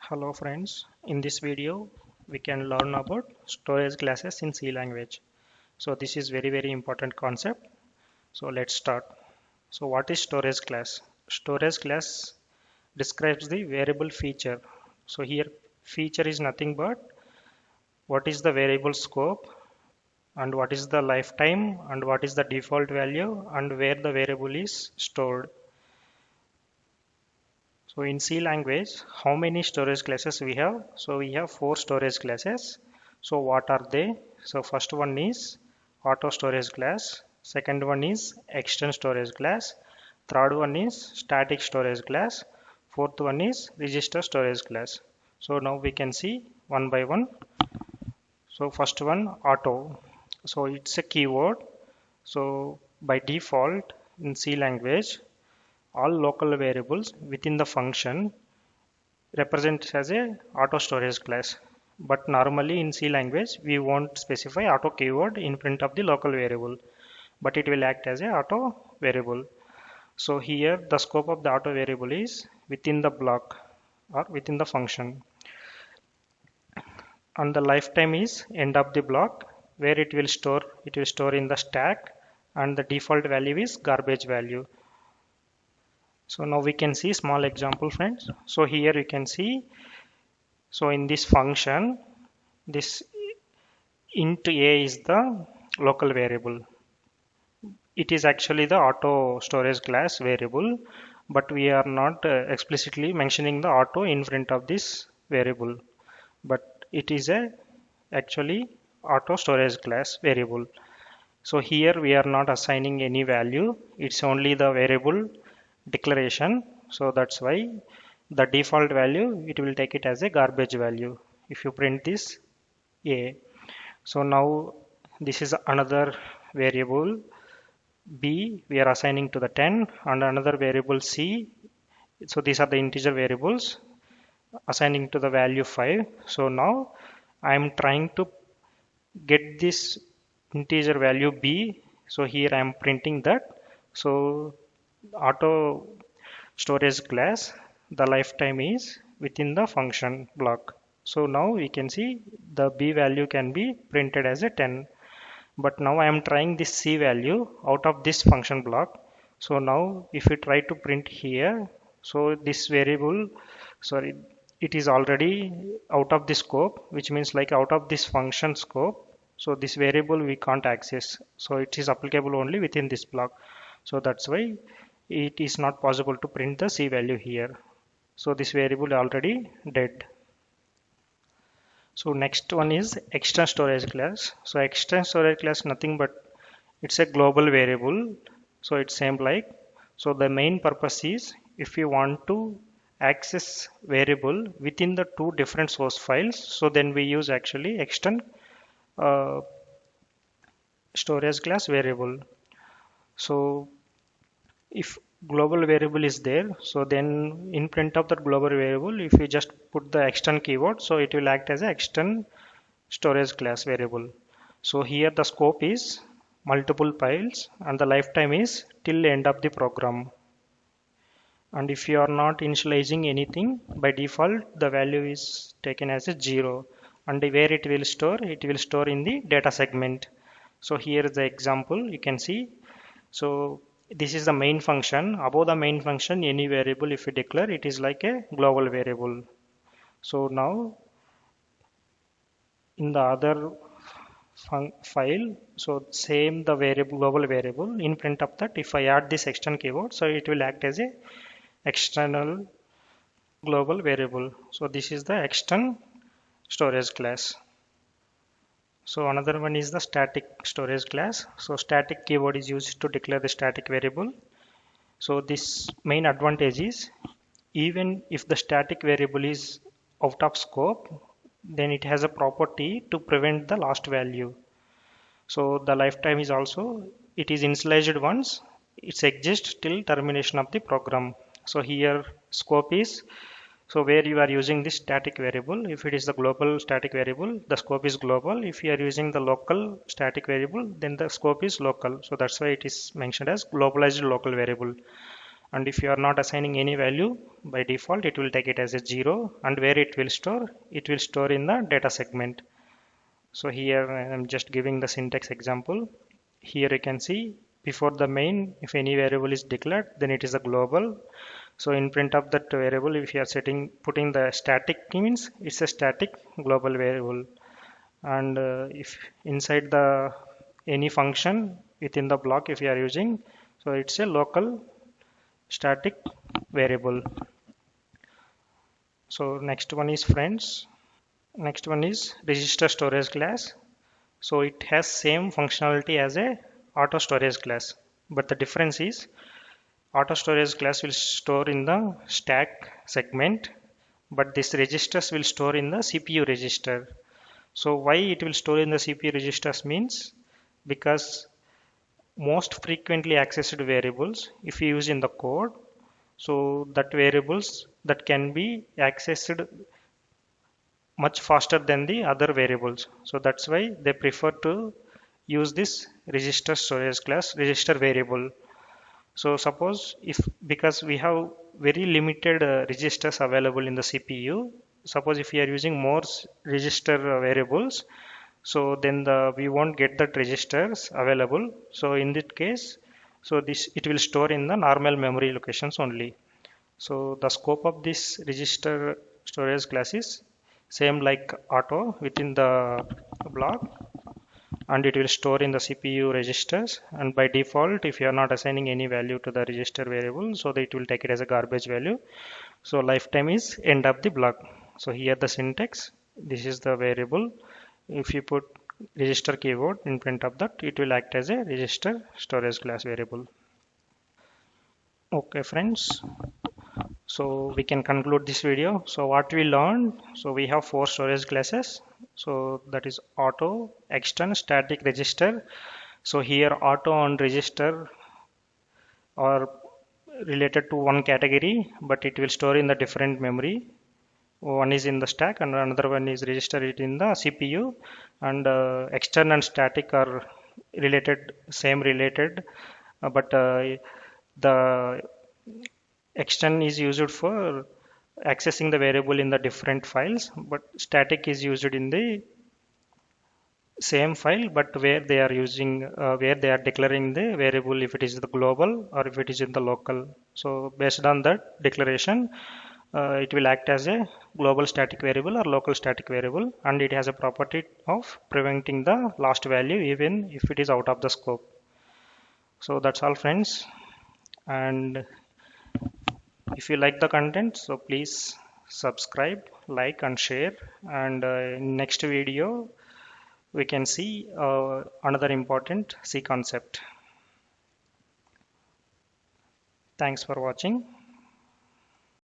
Hello friends, in this video we can learn about storage classes in C language. So this is very important concept. So let's start. So what is storage class? Storage class describes the variable feature. So here feature is nothing but what is the variable scope and what is the lifetime and what is the default value and where the variable is stored. So in C language, how many storage classes we have? So we have four storage classes. So what are they? So first one is auto storage class. Second one is extend storage class. Third one is static storage class. Fourth one is register storage class. So now we can see one by one. So first one auto. So it's a keyword. So by default in C language, all local variables within the function represents as a auto storage class. But normally in C language, we won't specify auto keyword in front of the local variable, but it will act as a auto variable. So here the scope of the auto variable is within the block or within the function. And the lifetime is end of the block where it will store in the stack, and the default value is garbage value. So now we can see small example friends. So here you can see, so in this function, this int a is the local variable. It is actually the auto storage class variable, but we are not explicitly mentioning the auto in front of this variable, but it is a actually auto storage class variable. So here we are not assigning any value. It's only the variable declaration. So that's why the default value, it will take it as a garbage value if you print this a. So now this is another variable b we are assigning to the 10 and another variable c. So these are the integer variables assigning to the value 5. So now I am trying to get this integer value b. So here I am printing that. So auto storage class, the lifetime is within the function block. So now we can see the b value can be printed as a 10. But now I am trying this c value out of this function block. So now if we try to print here, so this variable, sorry, it is already out of the scope, which means like out of this function scope. So this variable we can't access. So it is applicable only within this block. So that's why it is not possible to print the c value here. So this variable already dead. So next one is extend storage class. So extend storage class nothing but it's a global variable. So it's same like, so the main purpose is if you want to access variable within the two different source files, so then we use actually extend uh, storage class variable. So if global variable is there, so then in front of that global variable, if you just put the extend keyword, so it will act as an extend storage class variable. So here the scope is multiple files and the lifetime is till end of the program. And if you are not initializing anything, by default the value is taken as a 0, and where it will store in the data segment. So here is the example you can see. So this is the main function. Above the main function, any variable if you declare, it is like a global variable. So now in the other file, so same the variable global variable in front of that, if I add this extend keyword, so it will act as a external global variable. So this is the extend storage class. So another one is the static storage class. So static keyword is used to declare the static variable. So this main advantage is even if the static variable is out of scope, then it has a property to prevent the last value. So the lifetime is also, it is initialized once, it exists till termination of the program. So here scope is, so where you are using this static variable, if it is the global static variable, the scope is global. If you are using the local static variable, then the scope is local. So that's why it is mentioned as globalized local variable. and if you are not assigning any value, by default it will take it as a 0, and where it will store, it will store in the data segment. So here I am just giving the syntax example. Here you can see before the main, if any variable is declared, then it is a global. So in print of that variable, if you are putting the static means it's a static global variable. And if inside the any function within the block, if you are using, so it's a local static variable. So next one is friends. Next one is register storage class. So it has same functionality as a auto storage class, but the difference is auto storage class will store in the stack segment, but this registers will store in the CPU register. So why it will store in the CPU registers means, because most frequently accessed variables, if you use in the code, so that variables that can be accessed much faster than the other variables. So that's why they prefer to use this register storage class register variable. So suppose if, because we have very limited registers available in the CPU, suppose if we are using more register variables, so then we won't get that registers available. So in that case, so this it will store in the normal memory locations only. So the scope of this register storage class is same like auto within the block, and it will store in the CPU registers, and by default if you are not assigning any value to the register variable, so that it will take it as a garbage value. So lifetime is end of the block. So here the syntax, this is the variable. If you put register keyword in front of that, it will act as a register storage class variable. Okay friends, so we can conclude this video. So what we learned, so we have 4 storage classes. So that is auto, extern, static, register. So here auto and register are related to one category, but it will store in the different memory. One is in the stack and another one is register it in the CPU. And extern and static are related, same related, but the extern is used for accessing the variable in the different files, but static is used in the same file, but where they are using where they are declaring the variable, if it is the global or if it is in the local. So based on that declaration, it will act as a global static variable or local static variable, and it has a property of preventing the last value even if it is out of the scope. So that's all friends, and if you like the content, so please subscribe, like and share, and in next video we can see another important C concept. Thanks for watching.